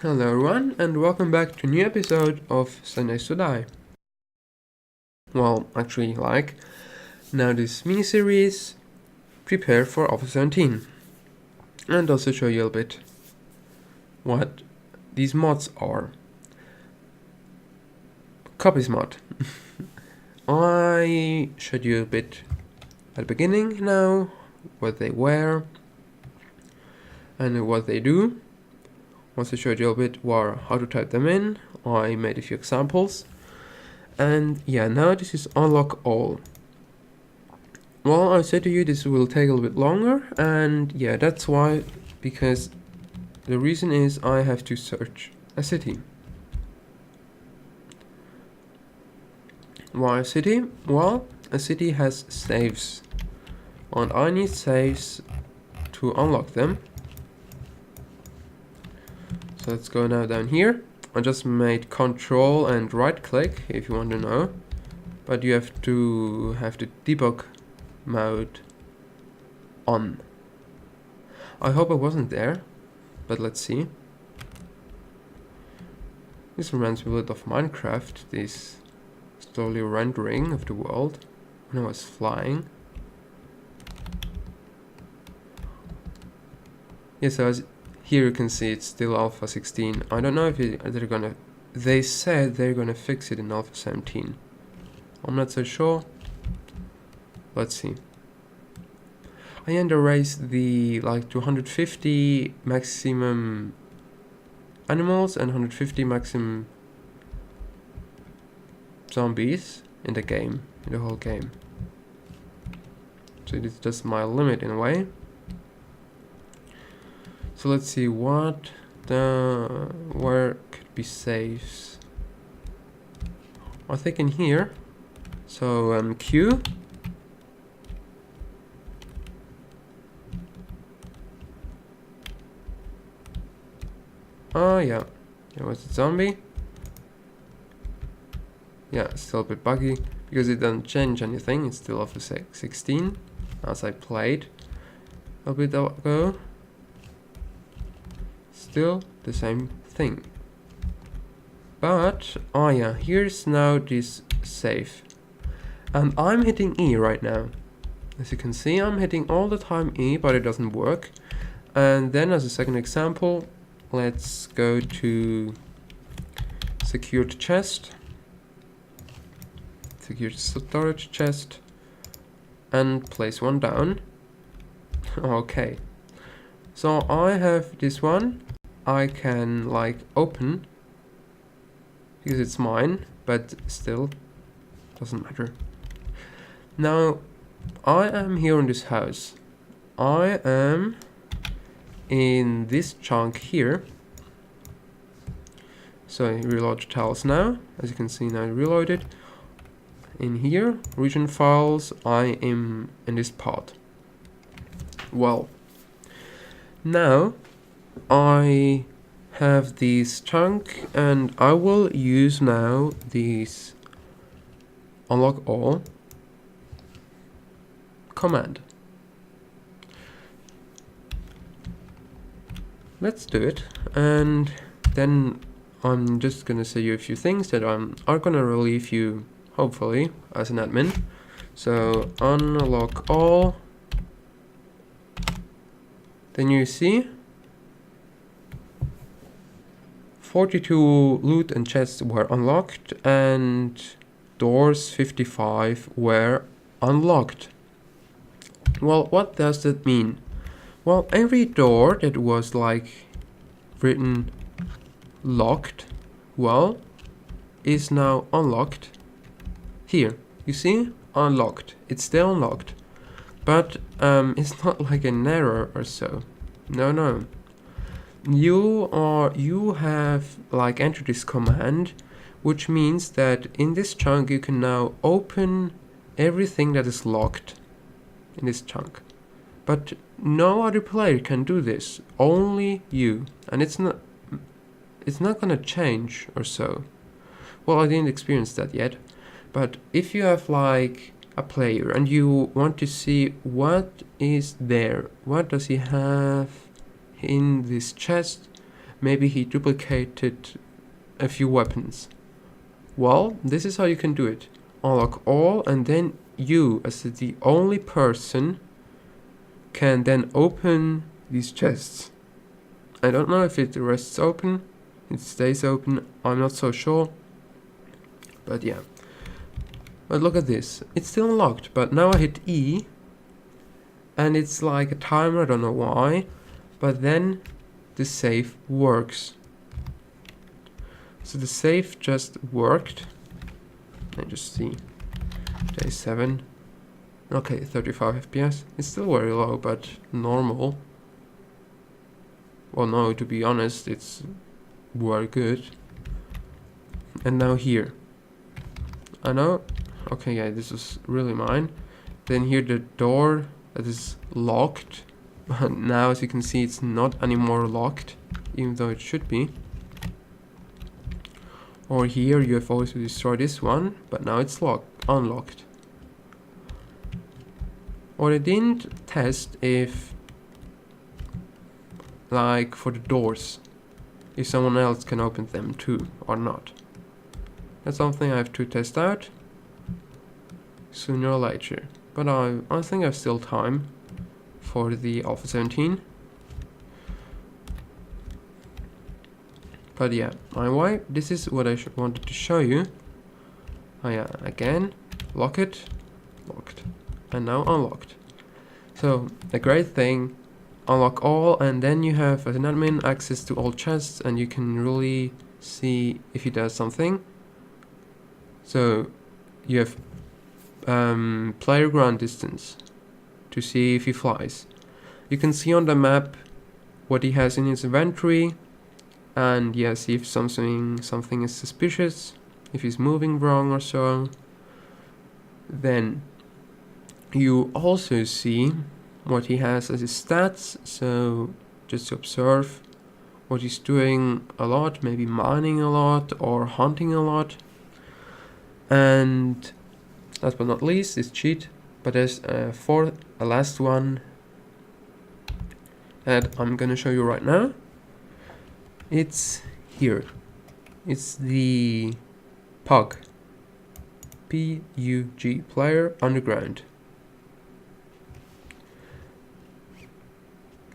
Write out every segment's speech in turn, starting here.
Hello everyone, and welcome back to a new episode of Sundays to Die. Well, actually, now this mini-series, prepare for Alpha 17. And also show you a bit what these mods are. Copies mod. I showed you a bit at the beginning now, what they were, and what they do. Also showed you a bit how to type them in. I made a few examples. And yeah, now this is unlock all. Well, I said to you this will take a little bit longer, and yeah, that's why, because the reason is I have to search a city. Why a city? Well, a city has saves, and I need saves to unlock them. So let's go now down here. I just made control and right click if you want to know, but you have to have the debug mode on. I hope I wasn't there, but let's see. This reminds me a bit of Minecraft, this slowly rendering of the world when I was flying. Yeah, so as here you can see it's still Alpha 16. I don't know if they're gonna... They said they're gonna fix it in Alpha 17. I'm not so sure. Let's see. I raised the 250 maximum animals and 150 maximum zombies in the game, in the whole game. So it's just my limit in a way. So let's see where could be saves. I think in here. So Q. Oh yeah, it was a zombie. Yeah, still a bit buggy because it doesn't change anything. It's still Alpha 16 as I played a bit ago. Still the same thing. But oh yeah, here's now this save, and I'm hitting E right now. As you can see, I'm hitting all the time E, but it doesn't work. And then as a second example, let's go to secured chest, secured storage chest, and place one down. Okay, so I have this one. I can open because it's mine, but still doesn't matter. Now I am here in this house. I am in this chunk here. So I reload the tiles now. As you can see, now I reloaded. In here, region files, I am in this part. Well, now I have this chunk, and I will use now these unlock all command. Let's do it, and then I'm just gonna say you a few things that are gonna relieve you, hopefully, as an admin. So unlock all. Then you see 42 loot and chests were unlocked, and doors 55 were unlocked. Well, what does that mean? Well, every door that was written locked, well, is now unlocked. Here, you see? Unlocked. It's still unlocked. But it's not like an error or so. No. You have entered this command, which means that in this chunk you can now open everything that is locked in this chunk. But no other player can do this, only you. And it's not gonna change or so. Well, I didn't experience that yet, but if you have a player and you want to see what is there, what does he have in this chest, maybe he duplicated a few weapons. Well, this is how you can do it. Unlock all, and then you, as the only person, can then open these chests. I don't know if it rests open, it stays open, I'm not so sure. But yeah. But look at this, it's still unlocked, but now I hit E, and it's like a timer, I don't know why, but then the save works. So the save just worked. Let me just see. Day 7. Okay, 35 FPS. It's still very low, but normal. Well, no, to be honest, it's very good. And now here. I know. Okay, yeah, this is really mine. Then here the door that is locked. But now, as you can see, it's not anymore locked, even though it should be. Or here you have always to destroy this one, but now it's unlocked. Or I didn't test if, like for the doors, if someone else can open them too or not. That's something I have to test out sooner or later. But I think I have still time for the Alpha 17. But yeah, anyway, this is what I wanted to show you. Oh yeah, again, lock it, locked, and now unlocked. So, a great thing, unlock all, and then you have, as an admin, access to all chests, and you can really see if he does something. So, you have player ground distance to see if he flies. You can see on the map what he has in his inventory, and yeah, see if something is suspicious, if he's moving wrong or so. Then you also see what he has as his stats, so just to observe what he's doing a lot, maybe mining a lot or hunting a lot. And last but not least is cheat, but there's a last one that I'm gonna show you right now. It's here. It's the PUG. P-U-G, player underground.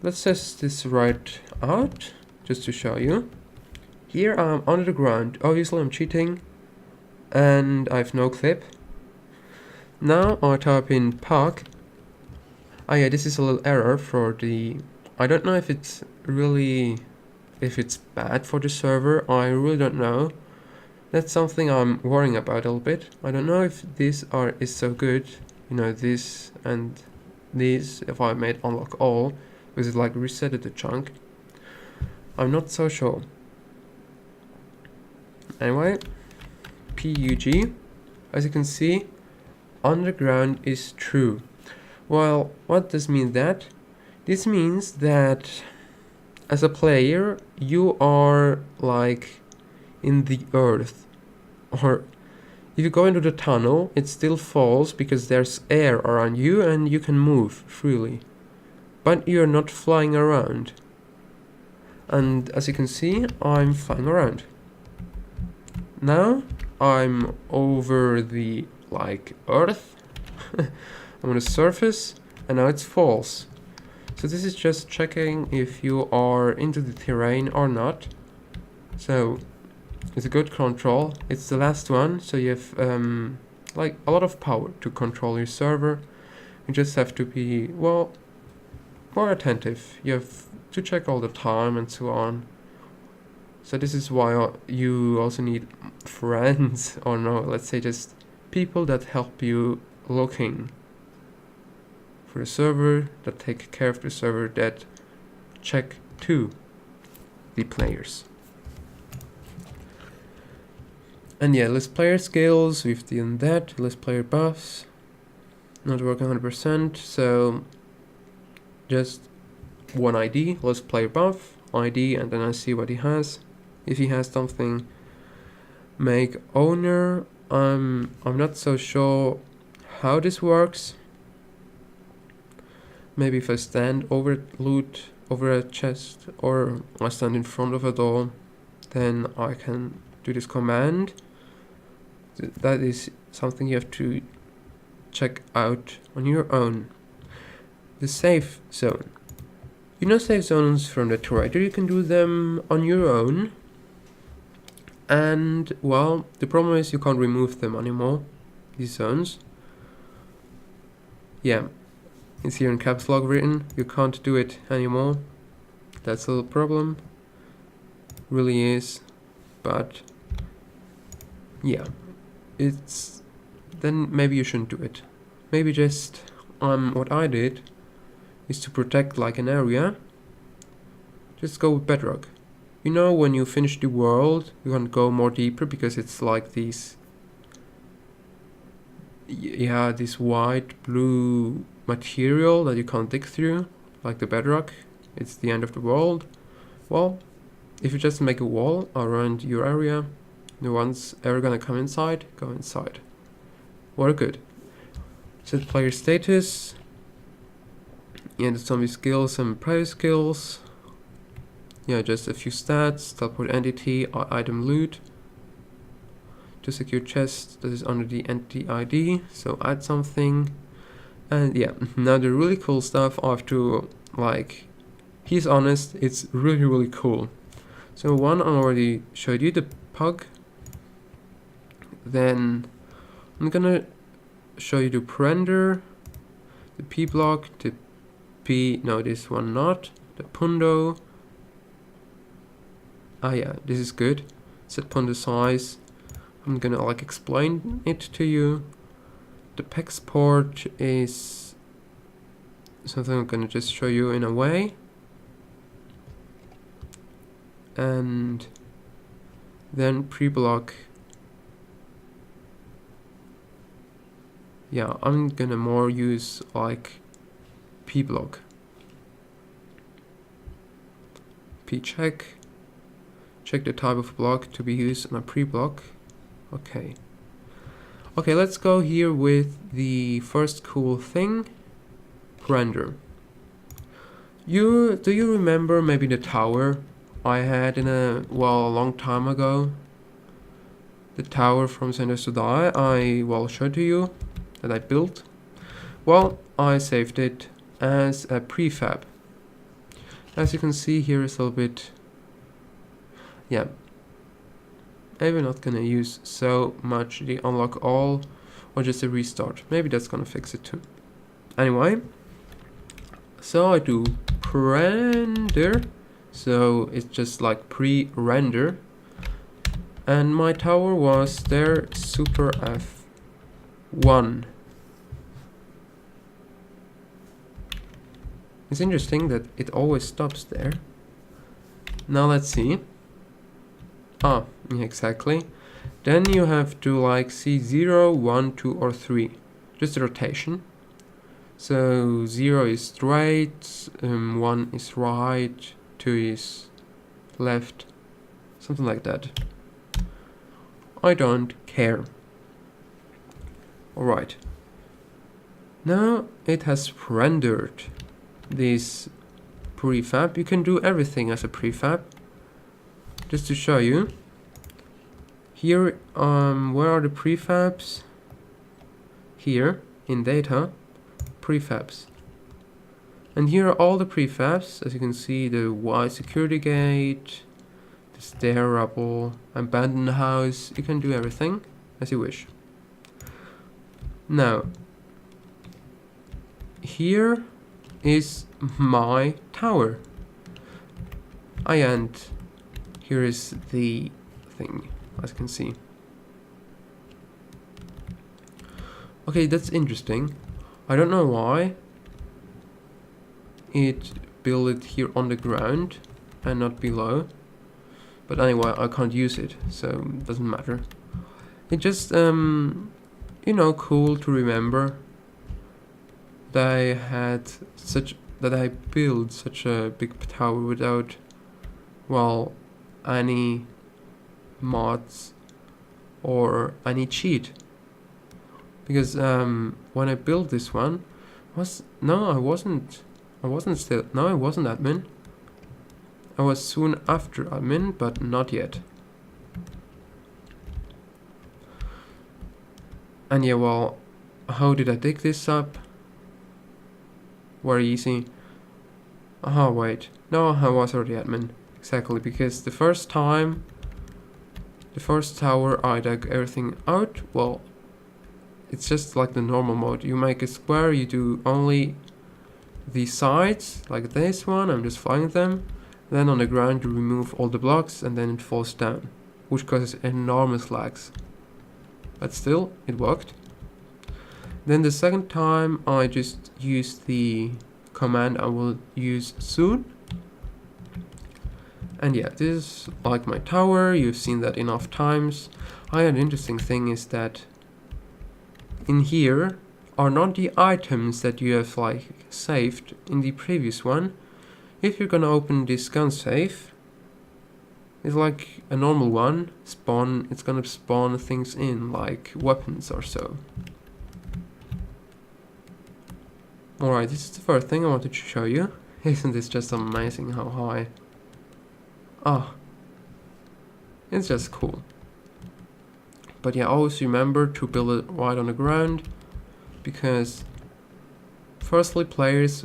Let's test this right out, just to show you. Here I'm under the ground. Obviously I'm cheating, and I have no clip. Now I type in PUG. Oh yeah, this is a little error for the... I don't know if it's really... if it's bad for the server, I really don't know. That's something I'm worrying about a little bit. I don't know if this is so good, you know, this and this, if I made unlock all, because it like resetted the chunk. I'm not so sure. Anyway, PUG, as you can see, underground is true. Well, what does mean that? This means that as a player, you are like in the earth, or if you go into the tunnel, it still falls because there's air around you and you can move freely, but you're not flying around. And as you can see, I'm flying around. Now I'm over the like earth. I'm on the surface, and now it's false. So this is just checking if you are into the terrain or not. So it's a good control. It's the last one, so you have like a lot of power to control your server. You just have to be, well, more attentive. You have to check all the time and so on. So this is why you also need friends, or no, let's say just people that help you looking for the server, that take care of the server, that check to the players. And yeah, less player skills, we've done that, less player buffs, not working 100%, so just one ID, less player buff, ID, and then I see what he has. If he has something, make owner. I'm not so sure how this works. Maybe if I stand over loot over a chest, or I stand in front of a door, then I can do this command. That is something you have to check out on your own. The safe zone. You know safe zones from the Turator, you can do them on your own. And, well, the problem is you can't remove them anymore, these zones. Yeah, it's here in caps lock written, you can't do it anymore. That's a little problem. Really is. But, yeah, it's... then maybe you shouldn't do it. Maybe just, what I did is to protect like an area. Just go with bedrock. You know, when you finish the world, you can go more deeper because it's like these, yeah, this white blue material that you can't dig through, like the bedrock. It's the end of the world. Well, if you just make a wall around your area, the ones ever gonna come inside, go inside. What good. Set player status. Yeah, the zombie skills and private skills. Yeah, just a few stats. Teleport entity, item loot. To secure chest, that is under the entity ID, so add something. And yeah, now the really cool stuff I have to, like, he's honest, it's really cool. So one I already showed you, the pug. Then I'm gonna show you the prender, the P block, the P, no, this one not, the pundo. Ah yeah, this is good. Set pundo size. I'm gonna like explain it to you. The PEX port is something I'm gonna just show you in a way. And then pre-block. Yeah, I'm gonna more use like P-block. P-check. Check the type of block to be used on a pre-block. Okay. Okay, let's go here with the first cool thing. Render. Do you remember maybe the tower I had in a long time ago? The tower from Senders to Die I showed to you that I built. Well, I saved it as a prefab. As you can see here is a little bit, yeah, maybe not gonna use so much the unlock all or just a restart. Maybe that's gonna fix it too. Anyway, so I do render, so it's just like pre-render, and my tower was there, super F1. It's interesting that it always stops there. Now let's see. Ah, exactly. Then you have to like see 0, 1, 2 or 3. Just a rotation. So 0 is straight, 1 is right, 2 is left. Something like that. I don't care. Alright. Now it has rendered this prefab. You can do everything as a prefab. Just to show you. Here, where are the prefabs? Here, in data, prefabs. And here are all the prefabs. As you can see, the wide security gate, the stair rubble, abandoned house. You can do everything as you wish. Now, here is my tower. And here is the thing, as you can see. Okay, that's interesting. I don't know why it built it here on the ground and not below. But anyway, I can't use it, so it doesn't matter. It just, you know, cool to remember that I built such a big tower without, well, any mods or any cheat. Because when I built this one, I wasn't admin. I was soon after admin, but not yet. And yeah, well, how did I dig this up? Very easy. Oh wait, no, I was already admin. Exactly, because the first tower I dug everything out, well, it's just like the normal mode. You make a square, you do only the sides, like this one, I'm just flying them. Then on the ground you remove all the blocks and then it falls down, which causes enormous lags. But still, it worked. Then the second time I just used the command I will use soon. And yeah, this is like my tower, you've seen that enough times. An interesting thing is that in here are not the items that you have like saved in the previous one. If you're gonna open this gun safe, it's like a normal one, it's gonna spawn things in, like weapons or so. Alright, this is the first thing I wanted to show you. Isn't this just amazing how high? It's just cool. But yeah, always remember to build it right on the ground, because firstly players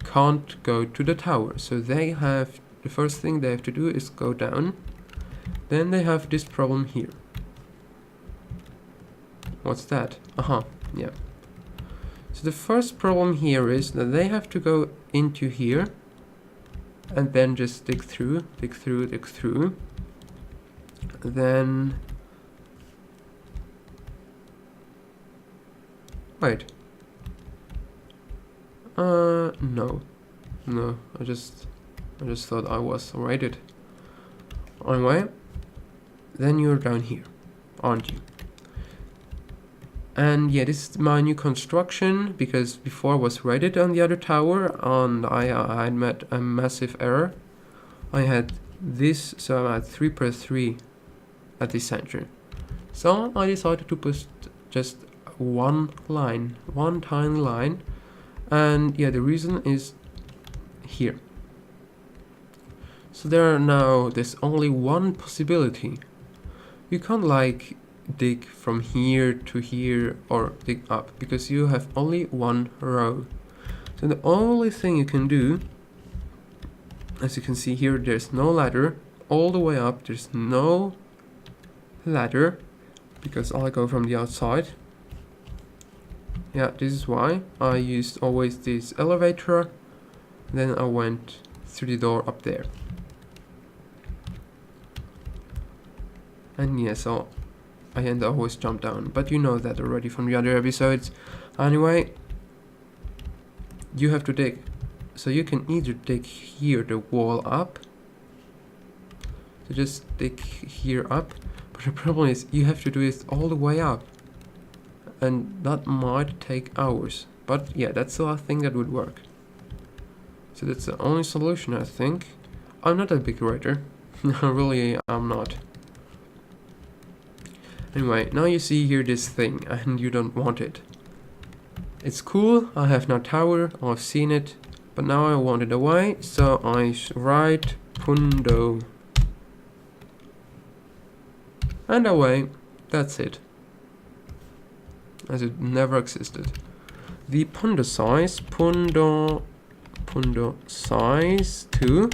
can't go to the tower, so the first thing they have to do is go down. Then they have this problem here. What's that? Yeah. So the first problem here is that they have to go into here and then just dig through. Then wait. No, I just thought I was rated. Anyway, then you're down here, aren't you? And yeah, this is my new construction, because before I was rated on the other tower and I had met a massive error. I had this, so I'm at 3x3 at the center. So I decided to put just one tiny line. And yeah, the reason is here. So there's only one possibility. You can't like dig from here to here or dig up, because you have only one row. So the only thing you can do, as you can see here, there's no ladder all the way up, there's no ladder because I go from the outside. Yeah, this is why I used always this elevator, then I went through the door up there. And yeah, so I always jump down, but you know that already from the other episodes. Anyway, you have to dig. So you can either dig here the wall up, so just dig here up, but the problem is you have to do it all the way up, and that might take hours. But yeah, that's the last thing that would work. So that's the only solution, I think. I'm not a big writer. Really, I'm not. Anyway, now you see here this thing, and you don't want it. It's cool, I have no tower, I've seen it, but now I want it away, so I write pundo. And away, that's it. As it never existed. The pundo size 2.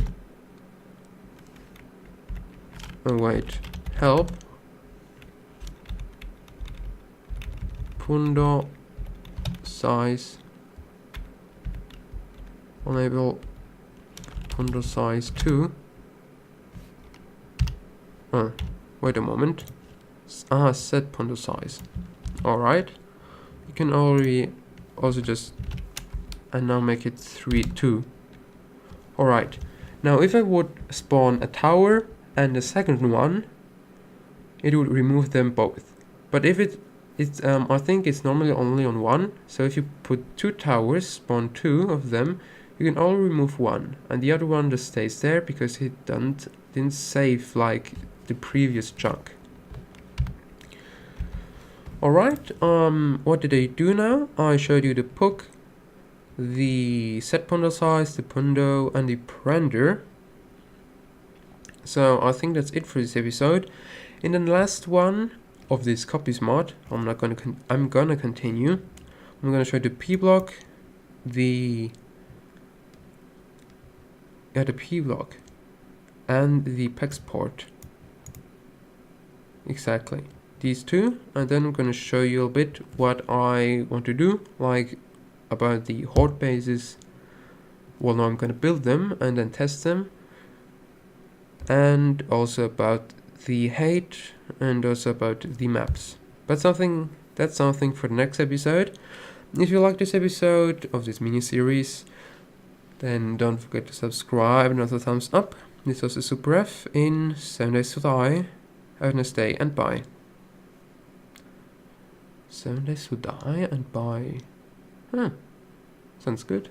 Oh wait, help. Pundo size enable pundo size 2. Wait a moment. Set pundo size. Alright. You can already also just and now make it 3-2. Alright. Now if I would spawn a tower and a second one, it would remove them both. But if I think it's normally only on one, so if you put 2 towers, spawn 2 of them, you can only remove one, and the other one just stays there because it didn't save like the previous chunk. Alright, what did I do now? I showed you the puck, the set pundo size, the pundo, and the render. So I think that's it for this episode. In the last one of this copies mod, I'm gonna continue. I'm gonna show the P block, the P block, and the PEX port. Exactly, these two, and then I'm gonna show you a bit what I want to do, like about the horde bases. Well, now I'm gonna build them and then test them, and also about the hate, and also about the maps. But that's something for the next episode. If you like this episode of this mini-series, then don't forget to subscribe and also thumbs up. This was the Super F in 7 Days to Die. Have a nice day and bye. 7 Days to Die and bye. Sounds good.